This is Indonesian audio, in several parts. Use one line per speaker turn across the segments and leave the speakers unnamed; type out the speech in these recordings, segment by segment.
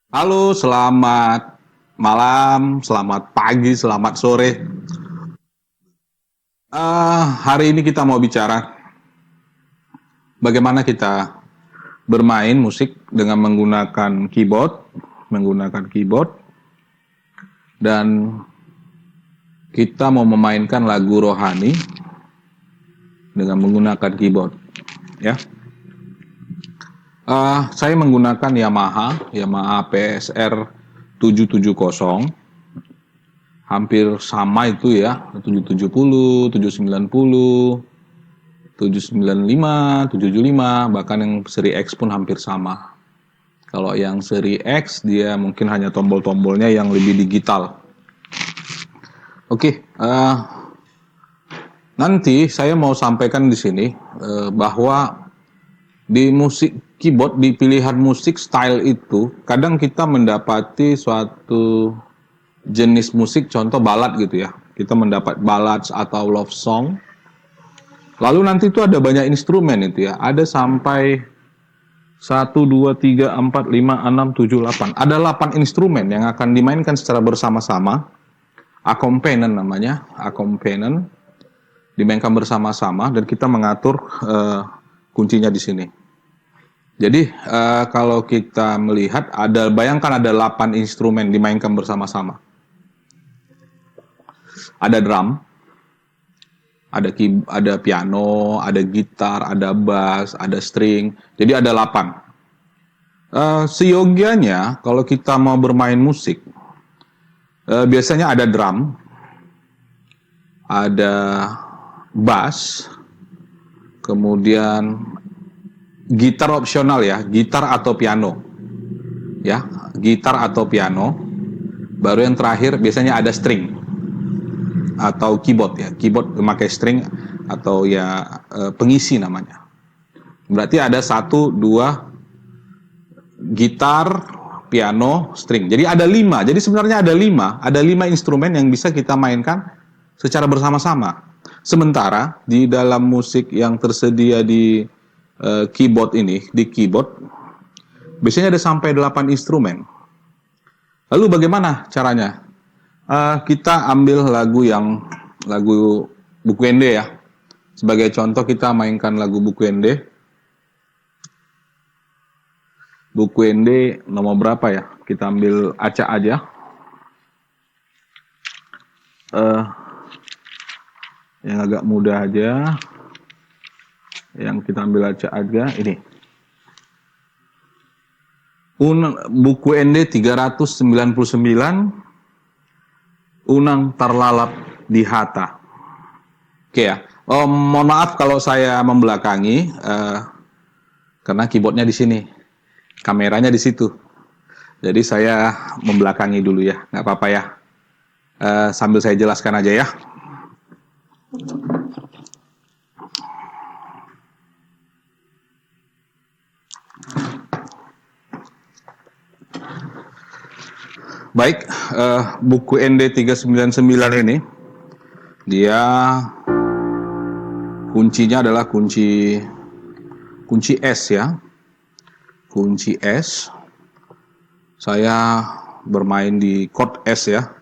Halo, selamat malam, selamat pagi, selamat sore. Hari ini kita mau bicara bagaimana kita bermain musik dengan menggunakan keyboard, dan kita mau memainkan lagu rohani dengan menggunakan keyboard. Ya, saya menggunakan Yamaha PSR 770, hampir sama itu ya, 770, 790. 795, 775, bahkan yang seri X pun hampir sama. Kalau yang seri X dia mungkin hanya tombol-tombolnya yang lebih digital. Oke, nanti saya mau sampaikan di sini bahwa di musik keyboard, di pilihan musik style itu, kadang kita mendapati suatu jenis musik, contoh balad gitu ya. Kita mendapat ballads atau love song. Lalu nanti itu ada banyak instrumen itu ya. Ada sampai 1, 2, 3, 4, 5, 6, 7, 8. Ada 8 instrumen yang akan dimainkan secara bersama-sama. Accompaniment namanya, accompaniment. Dimainkan bersama-sama dan kita mengatur kuncinya di sini. Jadi kalau kita melihat, bayangkan ada 8 instrumen dimainkan bersama-sama. Ada drum, ada piano, ada gitar, ada bass, ada string. Jadi ada 8. Seyogianya kalau kita mau bermain musik, biasanya ada drum, ada bass, kemudian gitar opsional ya, gitar atau piano. Ya, gitar atau piano. Baru yang terakhir biasanya ada string atau keyboard ya. Keyboard memakai string atau ya pengisi namanya. Berarti ada 1, 2 gitar, piano, string. Jadi ada 5. Jadi sebenarnya ada 5 instrumen yang bisa kita mainkan secara bersama-sama. Sementara di dalam musik yang tersedia di keyboard ini, di keyboard biasanya ada sampai 8 instrumen. Lalu bagaimana caranya? Kita ambil lagu buku Ende ya. Sebagai contoh kita mainkan lagu buku Ende. Buku Ende nomor berapa ya? Kita ambil acak aja. Yang agak mudah aja. Yang kita ambil acak aja ini. Buku Ende 399, Unang Terlalap di Hata. Oke ya. Mohon maaf kalau saya membelakangi, karena keyboardnya di sini, kameranya di situ. Jadi saya membelakangi dulu ya, nggak apa-apa ya. Sambil saya jelaskan aja ya. Baik, buku ND 399 ini, dia kuncinya adalah kunci S ya. Kunci S. Saya bermain di chord S ya.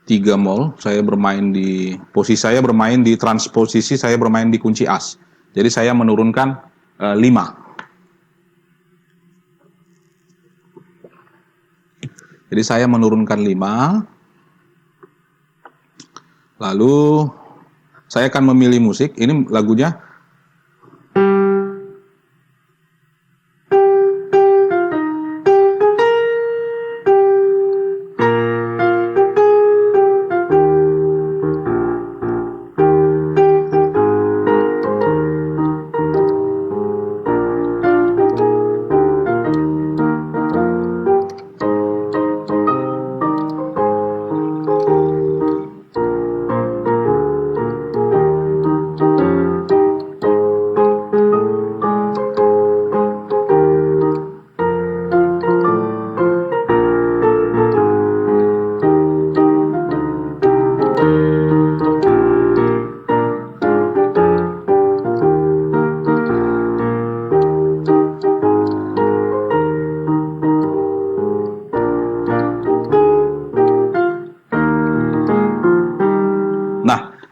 3 mol. Saya bermain di transposisi, saya bermain di kunci As. Jadi saya menurunkan 5. Jadi saya menurunkan 5. Lalu saya akan memilih musik. Ini lagunya.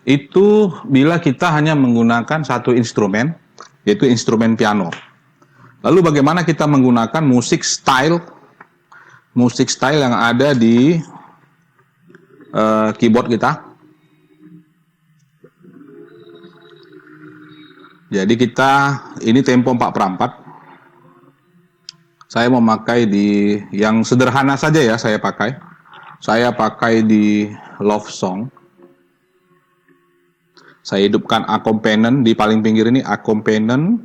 Itu bila kita hanya menggunakan satu instrumen, yaitu instrumen piano. Lalu bagaimana kita menggunakan musik style yang ada di keyboard kita. Jadi ini tempo 4/4. Saya memakai di yang sederhana saja ya, saya pakai. Saya pakai di Love Song. Saya hidupkan accompaniment di paling pinggir ini, accompaniment.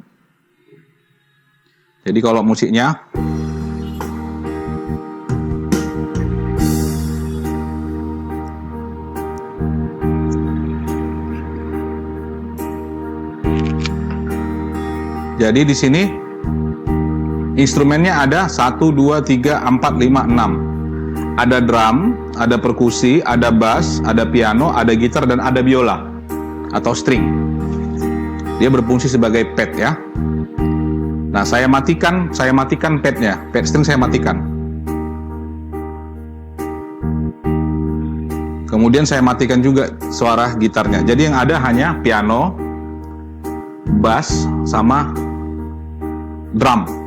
Jadi kalau musiknya jadi di sini instrumennya ada 1, 2, 3, 4, 5, 6. Ada drum, ada perkusi, ada bass, ada piano, ada gitar, dan ada biola atau string. Dia berfungsi sebagai pad ya. Nah, saya matikan padnya, pad string saya matikan. Kemudian saya matikan juga suara gitarnya. Jadi yang ada hanya piano, bass, sama drum.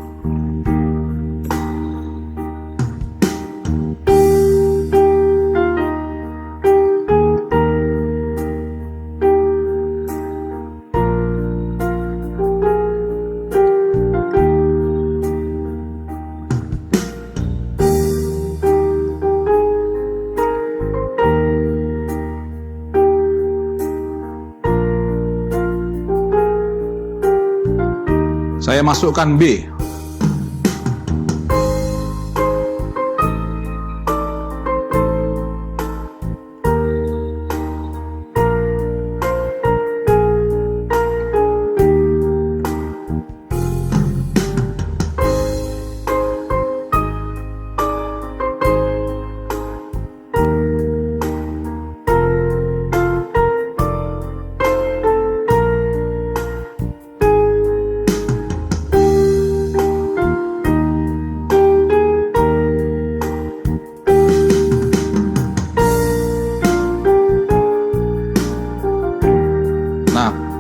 Saya masukkan B.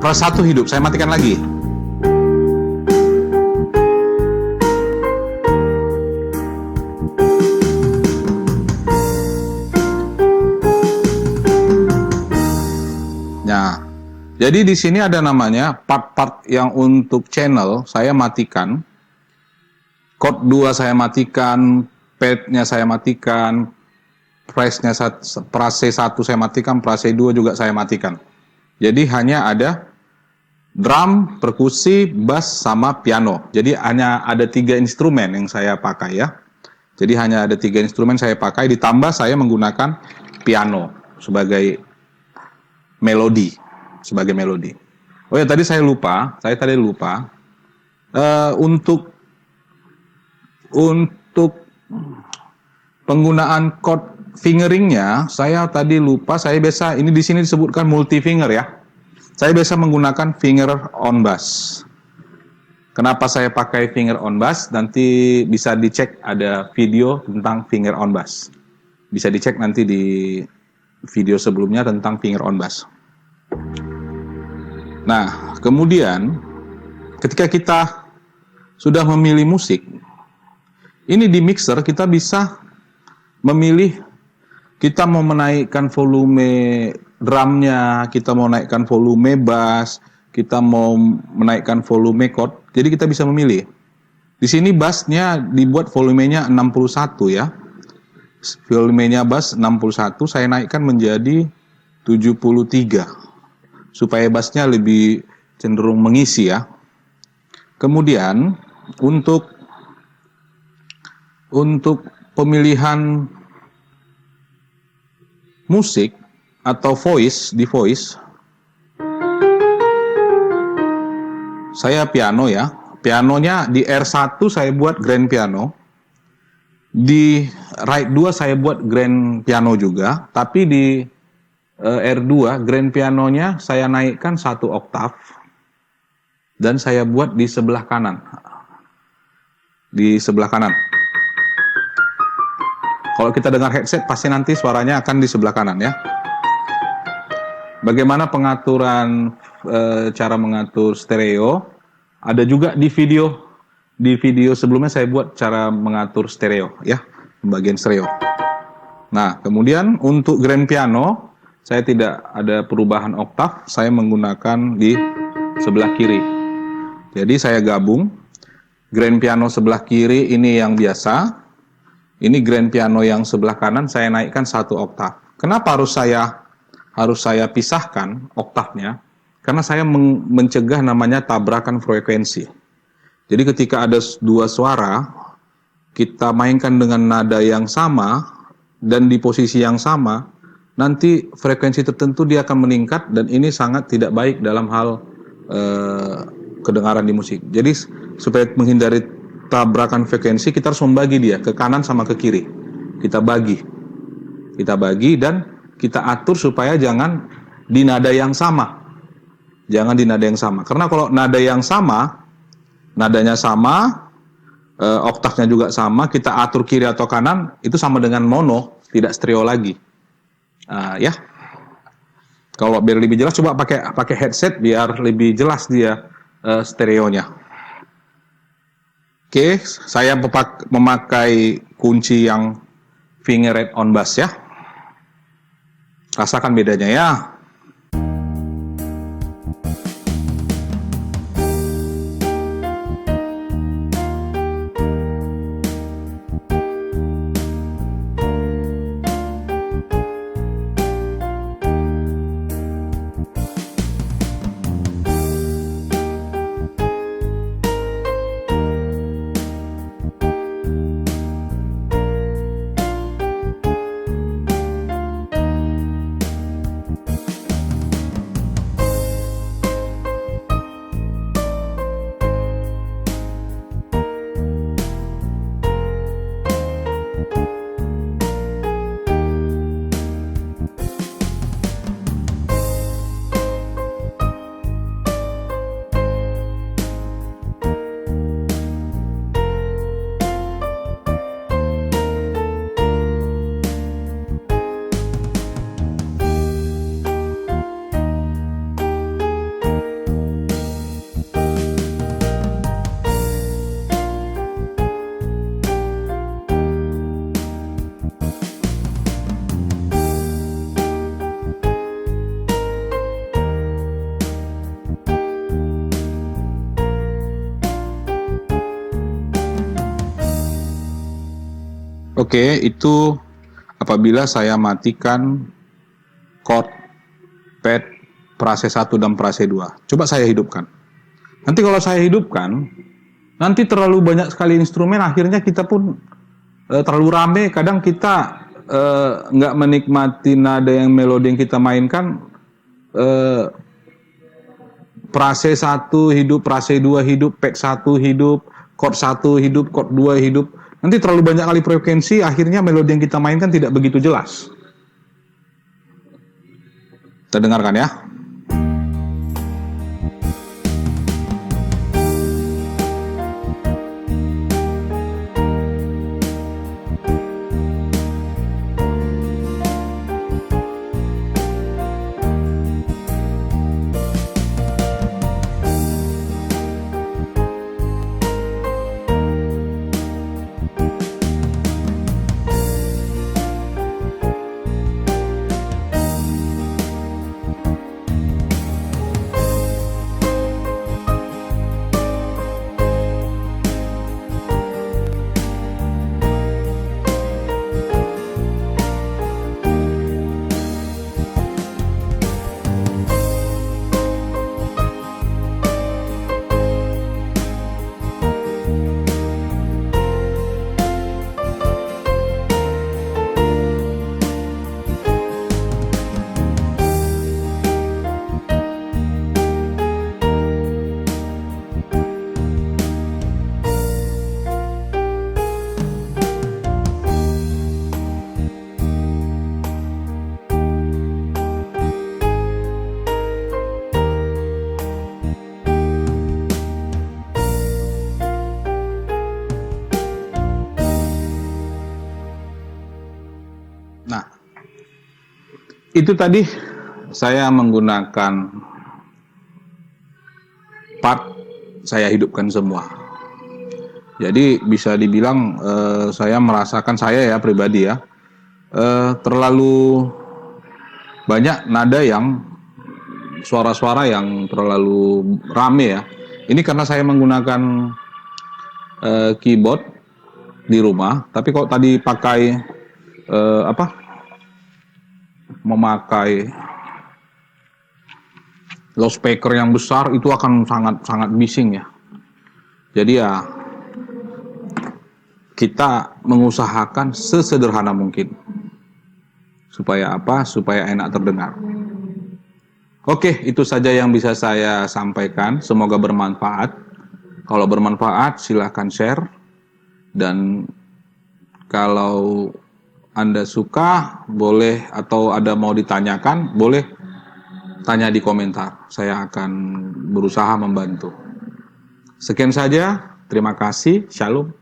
Pras 1 hidup, saya matikan lagi. Nah, jadi di sini ada namanya part-part yang untuk channel saya matikan. Chord 2 saya matikan, pad-nya saya matikan, phrase-nya phrase 1 saya matikan, phrase 2 juga saya matikan. Jadi hanya ada drum, perkusi, bass, sama piano. Jadi hanya ada 3 instrumen yang saya pakai ya. Jadi hanya ada 3 instrumen saya pakai, ditambah saya menggunakan piano sebagai melodi. Oh ya, tadi saya lupa. Untuk penggunaan chord fingeringnya, saya tadi lupa. Saya biasa, ini di sini disebutkan multi finger ya. Saya biasa menggunakan finger on bass. Kenapa saya pakai finger on bass? Nanti bisa dicek, ada video tentang finger on bass. Bisa dicek nanti di video sebelumnya tentang finger on bass. Nah, kemudian ketika kita sudah memilih musik, ini di mixer kita bisa memilih, kita mau menaikkan volume drumnya, kita mau naikkan volume bass, kita mau menaikkan volume chord. Jadi kita bisa memilih. Di sini bassnya dibuat volumenya 61 ya. Volumenya bass 61, saya naikkan menjadi 73. Supaya bassnya lebih cenderung mengisi ya. Kemudian untuk pemilihan musik atau di voice, saya piano ya. Pianonya di R1 saya buat grand piano, di right 2 saya buat grand piano juga, tapi di R2 grand pianonya saya naikkan 1 oktav dan saya buat di sebelah kanan. Kalau kita dengar headset pasti nanti suaranya akan di sebelah kanan ya. Bagaimana pengaturan cara mengatur stereo? Ada juga di video. Di video sebelumnya saya buat cara mengatur stereo, ya, pembagian stereo. Nah, kemudian untuk grand piano, saya tidak ada perubahan oktav, saya menggunakan di sebelah kiri. Jadi saya gabung, grand piano sebelah kiri ini yang biasa, ini grand piano yang sebelah kanan saya naikkan 1 oktav. Kenapa harus saya pisahkan oktavnya? Karena saya mencegah namanya tabrakan frekuensi. Jadi ketika ada 2 suara, kita mainkan dengan nada yang sama dan di posisi yang sama, nanti frekuensi tertentu dia akan meningkat dan ini sangat tidak baik dalam hal kedengaran di musik. Jadi supaya menghindari tabrakan frekuensi, kita harus membagi dia ke kanan sama ke kiri. Kita bagi dan kita atur supaya jangan di nada yang sama. Jangan di nada yang sama. Karena kalau nada yang sama, nadanya sama, oktavnya juga sama, kita atur kiri atau kanan, itu sama dengan mono, tidak stereo lagi. Ya. Kalau biar lebih jelas, coba pakai headset biar lebih jelas dia stereonya. Oke, saya memakai kunci yang fingerette on bass ya. Rasakan bedanya ya. Oke, itu apabila saya matikan chord, pad, frase 1 dan frase 2. Coba saya hidupkan. Nanti kalau saya hidupkan, nanti terlalu banyak sekali instrumen, akhirnya kita pun terlalu rame, kadang kita nggak menikmati nada yang melodi yang kita mainkan. Frase 1 hidup, frase 2 hidup, pad 1 hidup, chord 1 hidup, chord 2 hidup. Nanti terlalu banyak kali frekuensi, akhirnya melodi yang kita mainkan tidak begitu jelas. Kita dengarkan ya. Nah, itu tadi saya menggunakan part, saya hidupkan semua. Jadi bisa dibilang saya merasakan, saya ya pribadi ya, terlalu banyak nada yang suara-suara yang terlalu rame ya. Ini karena saya menggunakan keyboard di rumah, tapi kalau tadi pakai memakai loudspeaker yang besar itu akan sangat bising ya. Jadi ya kita mengusahakan sesederhana mungkin. Supaya apa? Supaya enak terdengar. Oke, itu saja yang bisa saya sampaikan. Semoga bermanfaat. Kalau bermanfaat, silahkan share. Dan kalau Anda suka, boleh, atau ada mau ditanyakan, boleh tanya di komentar. Saya akan berusaha membantu. Sekian saja. Terima kasih. Shalom.